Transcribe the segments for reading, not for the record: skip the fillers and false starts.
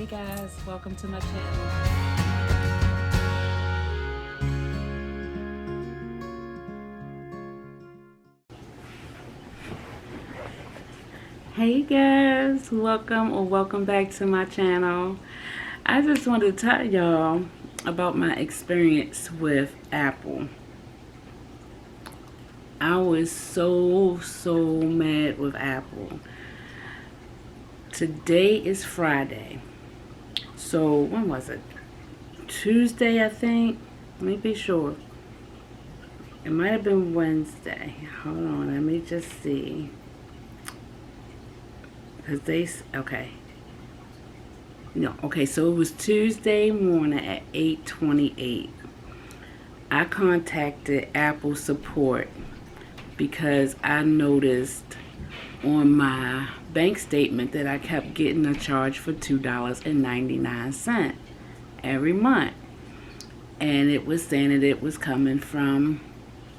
Hey guys, welcome to my channel. Hey guys, welcome back to my channel. I just wanted to tell y'all about my experience with Apple. I was so mad with Apple. Today is Friday. So when was it? Tuesday, I think. Let me be sure. It might have been Wednesday. Hold on, let me just see. Okay. No, okay, so it was Tuesday morning at 8:28. I contacted Apple support because I noticed on my bank statement that I kept getting a charge for $2.99 every month. And it was saying that it was coming from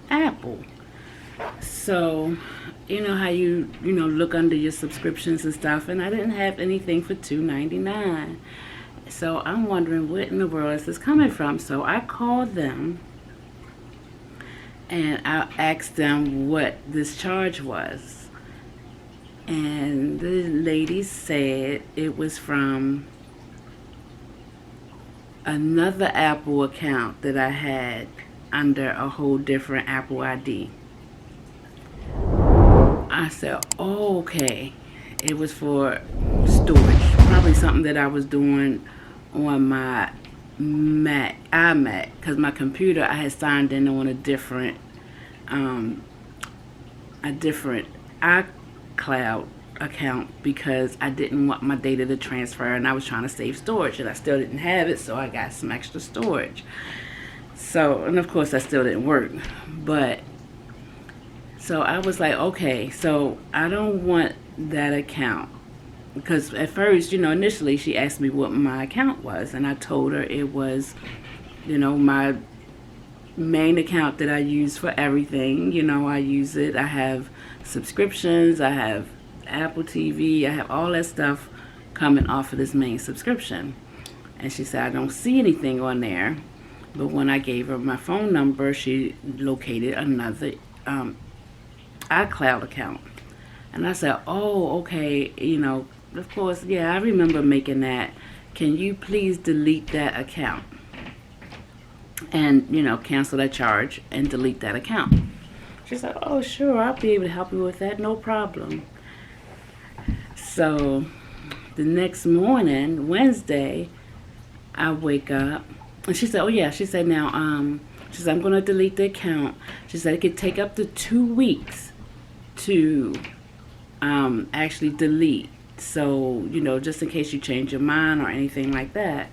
Apple. So, you know how you look under your subscriptions and stuff, and I didn't have anything for $2.99. So I'm wondering what in the world is this coming from. So I called them and I asked them what this charge was. And the lady said it was from another Apple account that I had under a whole different Apple ID. I said, oh, okay. It was for storage. Probably something that I was doing on my iMac, because my computer, I had signed in on a different iCloud account because I didn't want my data to transfer, and I was trying to save storage, and I still didn't have it, so I got some extra storage. So, and of course, that still didn't work, but so I was like, okay, so I don't want that account. Because at first, initially she asked me what my account was. And I told her it was, my main account that I use for everything. I use it. I have subscriptions. I have Apple TV. I have all that stuff coming off of this main subscription. And she said, I don't see anything on there. But when I gave her my phone number, she located another iCloud account. And I said, oh, okay, of course, yeah, I remember making that. Can you please delete that account? And, cancel that charge and delete that account. She said, oh, sure, I'll be able to help you with that, no problem. So the next morning, Wednesday, I wake up and she said, oh yeah, she said, now, she said, I'm going to delete the account. She said it could take up to 2 weeks to actually delete. So, just in case you change your mind or anything like that.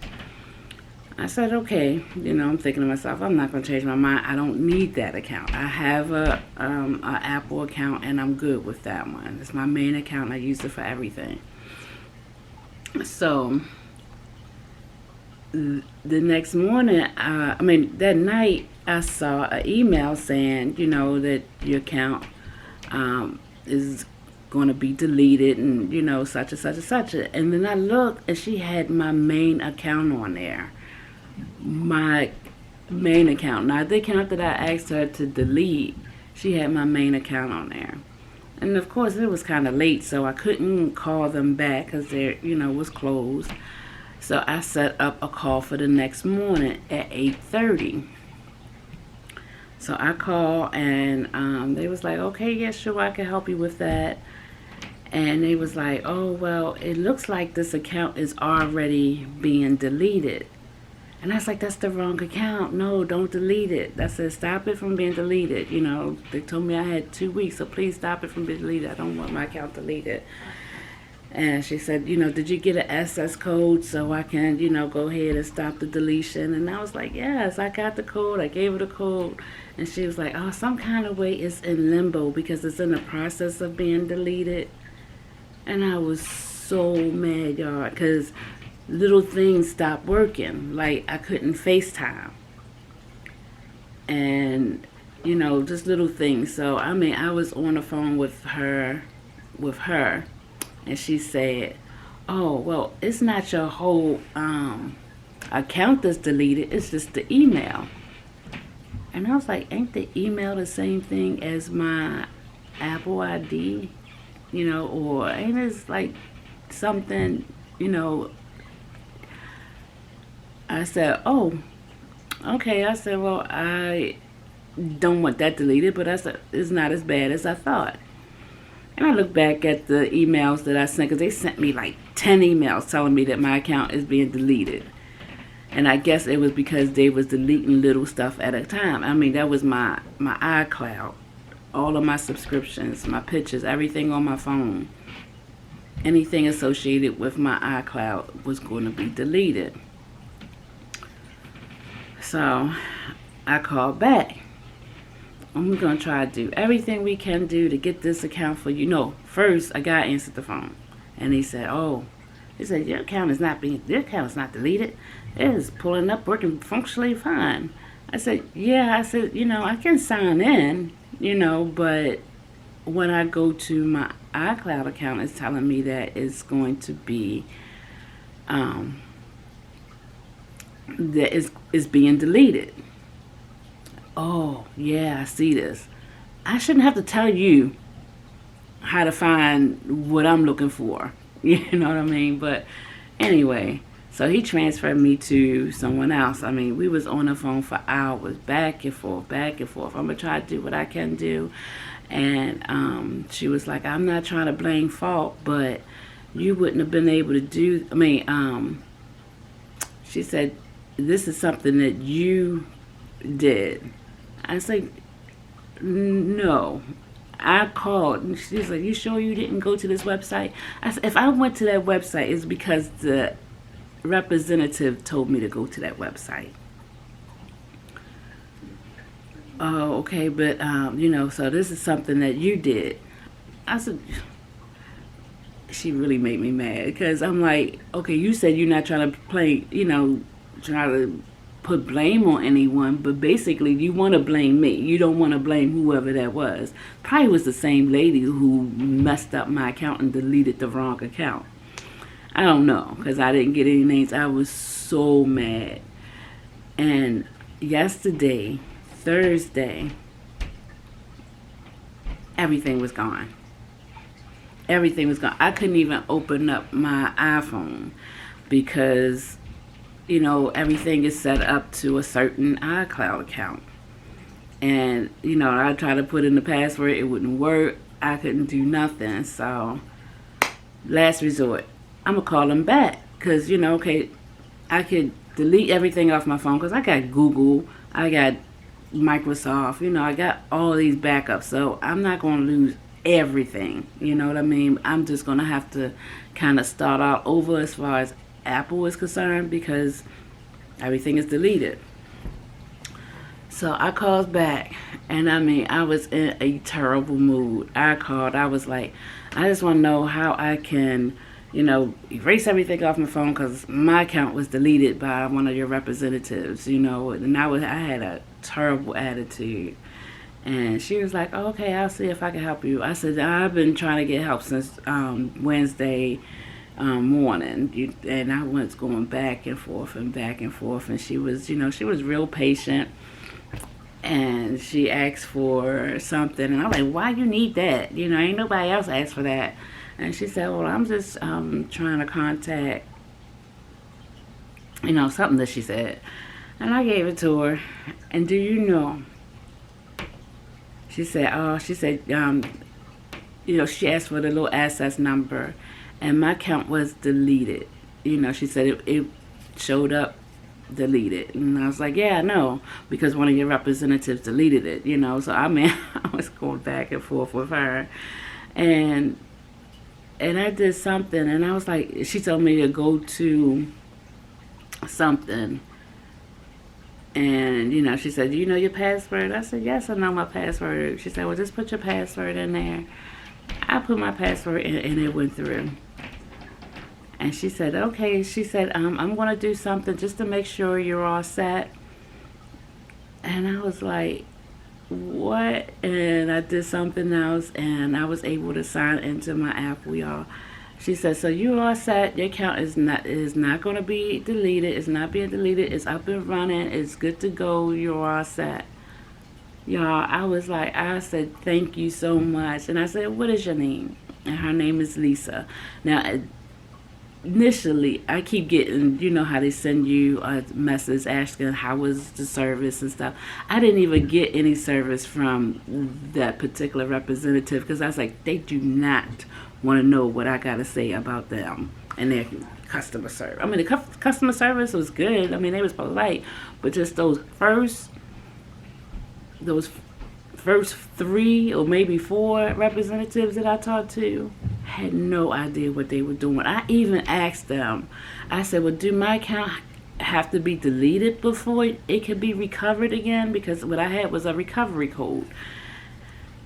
I said, okay. I'm thinking to myself, I'm not going to change my mind. I don't need that account. I have a Apple account, and I'm good with that one. It's my main account. I use it for everything. So, the next morning, that night, I saw an email saying, that your account is going to be deleted and, such and such and such. And then I looked and she had my main account on there. My main account. Now, the account that I asked her to delete, she had my main account on there. And of course, it was kind of late, so I couldn't call them back because they, was closed. So I set up a call for the next morning at 8:30. So I called and they was like, okay, yeah, sure, I can help you with that. And they was like, oh, well, it looks like this account is already being deleted. And I was like, that's the wrong account. No, don't delete it. I said, stop it from being deleted. They told me I had 2 weeks, so please stop it from being deleted. I don't want my account deleted. And she said, did you get an SS code so I can, go ahead and stop the deletion? And I was like, yes, I got the code. I gave her the code. And she was like, oh, some kind of way it's in limbo because it's in the process of being deleted. And I was so mad, y'all, because little things stopped working. Like, I couldn't FaceTime. And, just little things. So, I was on the phone with her. And she said, oh, well, it's not your whole account that's deleted, it's just the email. And I was like, ain't the email the same thing as my Apple ID? Or ain't it like something, you know? I said, oh, okay. I said, well, I don't want that deleted, but I said, it's not as bad as I thought. And I look back at the emails that I sent, because they sent me like 10 emails telling me that my account is being deleted. And I guess it was because they was deleting little stuff at a time. I mean, that was my iCloud. All of my subscriptions, my pictures, everything on my phone. Anything associated with my iCloud was going to be deleted. So I called back. I'm going to try to do everything we can do to get this account for you. No, first a guy answered the phone. And he said, your account is not deleted. It is pulling up, working functionally fine. I said, yeah. I said, I can sign in, but when I go to my iCloud account, it's telling me that it's going to be, that is being deleted. Oh, yeah, I see this. I shouldn't have to tell you how to find what I'm looking for. You know what I mean? But anyway, so he transferred me to someone else. I mean, we was on the phone for hours, back and forth, back and forth. I'm going to try to do what I can do. And she was like, I'm not trying to blame fault, but you wouldn't have been able to do, she said, this is something that you did. I said, no. I called, and she's like, you sure you didn't go to this website? I said, if I went to that website, it's because the representative told me to go to that website. Oh, okay, but, so this is something that you did. I said, she really made me mad, because I'm like, okay, you said you're not trying to try to put blame on anyone, but basically you want to blame me. You don't want to blame whoever that was. Probably was the same lady who messed up my account and deleted the wrong account. I don't know, because I didn't get any names. I was so mad. And yesterday, Thursday, everything was gone. Everything was gone. I couldn't even open up my iPhone because everything is set up to a certain iCloud account. And, I tried to put in the password. It wouldn't work. I couldn't do nothing. So, last resort, I'm going to call them back. Because, I could delete everything off my phone. Because I got Google. I got Microsoft. I got all these backups. So, I'm not going to lose everything. You know what I mean? I'm just going to have to kind of start out over as far as Apple is concerned, because everything is deleted. So I called back, and I was in a terrible mood. I called, I was like, I just want to know how I can, erase everything off my phone, because my account was deleted by one of your representatives, and I had a terrible attitude. And she was like, oh, okay, I'll see if I can help you. I said, I've been trying to get help since Wednesday morning, and I was going back and forth, and she was, she was real patient, and she asked for something, and I'm like, why you need that? Ain't nobody else asked for that. And she said, well, I'm just trying to contact, something that she said, and I gave it to her. And do you know, she said, she asked for the little access number, and my account was deleted. She said it showed up deleted. And I was like, yeah, I know, because one of your representatives deleted it, So, I was going back and forth with her. And I did something, and I was like, she told me to go to something. And, she said, do you know your password? I said, yes, I know my password. She said, well, just put your password in there. I put my password in, and it went through. And she said, okay. She said, I'm going to do something just to make sure you're all set. And I was like, what? And I did something else, and I was able to sign into my Apple, y'all. She said, so you are set. Your account is not going to be deleted. It's not being deleted. It's up and running. It's good to go. You're all set. Y'all, I said, thank you so much. And I said, what is your name? And her name is Lisa. Now, initially, I keep getting, you know how they send you a message asking how was the service and stuff. I didn't even get any service from that particular representative because I was like, they do not want to know what I got to say about them and their customer service. I mean, the customer service was good. I mean, they was polite, but just those first 3 or maybe 4 representatives that I talked to had no idea what they were doing. I even asked them, I said, well, do my account have to be deleted before it can be recovered again? Because what I had was a recovery code.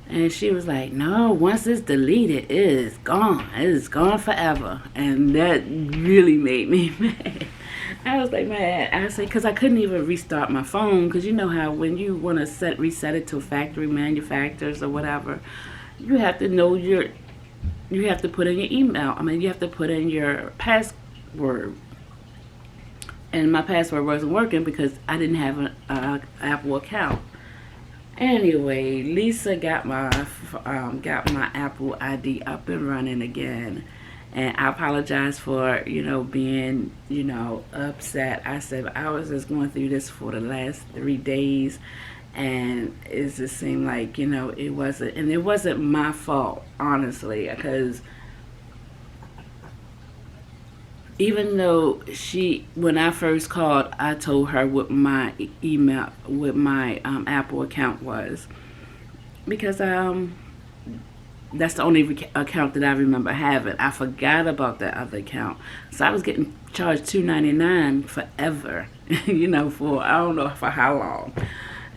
And she was like, no, once it's deleted, it is gone. It is gone forever. And that really made me mad. I was like, man, I said, because I couldn't even restart my phone. Because you know how when you want to reset it to factory manufacturers or whatever, you have to know you have to put in your email. I mean, you have to put in your password. And my password wasn't working because I didn't have an Apple account. Anyway, Lisa got my Apple ID up and running again. And I apologize for, being, upset. I said I was just going through this for the last 3 days. And it just seemed like, it wasn't my fault, honestly. Because even though when I first called, I told her what my email, what my Apple account was. Because that's the only account that I remember having. I forgot about that other account. So I was getting charged $2.99 forever, for I don't know for how long.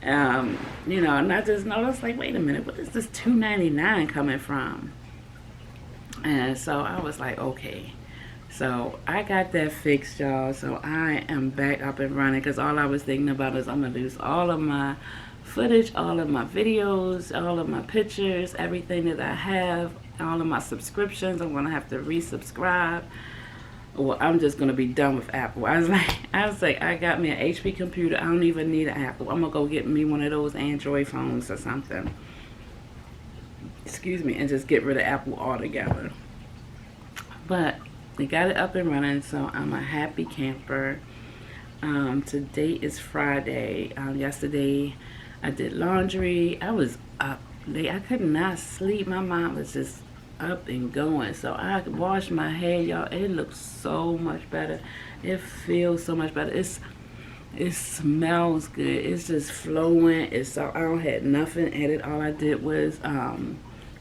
And I just noticed, like, wait a minute, what is this $2.99 coming from? And so I was like, okay. So I got that fixed, y'all. So I am back up and running because all I was thinking about is I'm going to lose all of my footage, all of my videos, all of my pictures, everything that I have, all of my subscriptions. I'm going to have to resubscribe. Well, I'm just going to be done with Apple. I was like, I got me an HP computer. I don't even need an Apple. I'm going to go get me one of those Android phones or something. Excuse me. And just get rid of Apple altogether. But they got it up and running, so I'm a happy camper. Today is Friday. Yesterday I did laundry. I was up late. I could not sleep. My mind was just up and going. So I washed my hair, y'all. It looks so much better. It feels so much better. It smells good. It's just flowing. I don't have nothing added. All I did was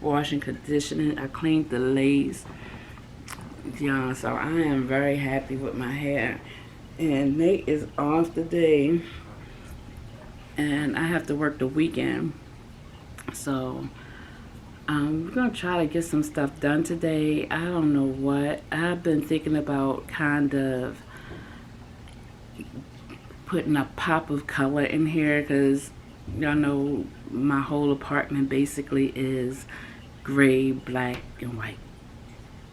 wash and conditioning. I cleaned the lace. Yeah, so I am very happy with my hair. And Nate is off today. And I have to work the weekend. So we're going to try to get some stuff done today. I don't know what. I've been thinking about kind of putting a pop of color in here. Because y'all know my whole apartment basically is gray, black, and white.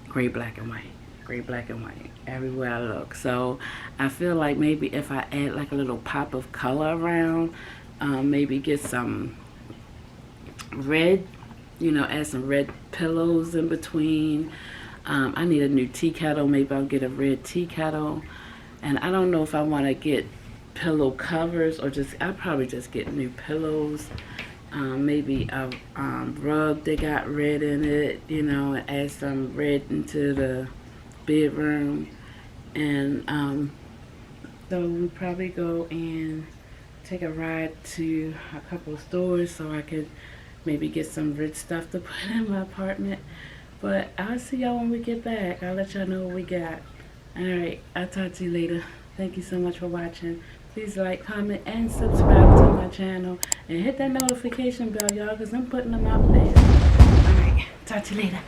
Gray, black, and white. Gray, black, and white. Everywhere I look. So I feel like maybe if I add like a little pop of color around, maybe get some red, add some red pillows in between. I need a new tea kettle. Maybe I'll get a red tea kettle. And I don't know if I want to get pillow covers or I'll probably just get new pillows. Maybe a rug that got red in it, and add some red into the bedroom. And so we'll probably go and take a ride to a couple of stores so I could maybe get some red stuff to put in my apartment. But I'll see y'all when we get back. I'll let y'all know what we got. Alright, I'll talk to you later. Thank you so much for watching. Please like, comment, and subscribe to my channel. And hit that notification bell, y'all, because I'm putting them out there. Alright, talk to you later.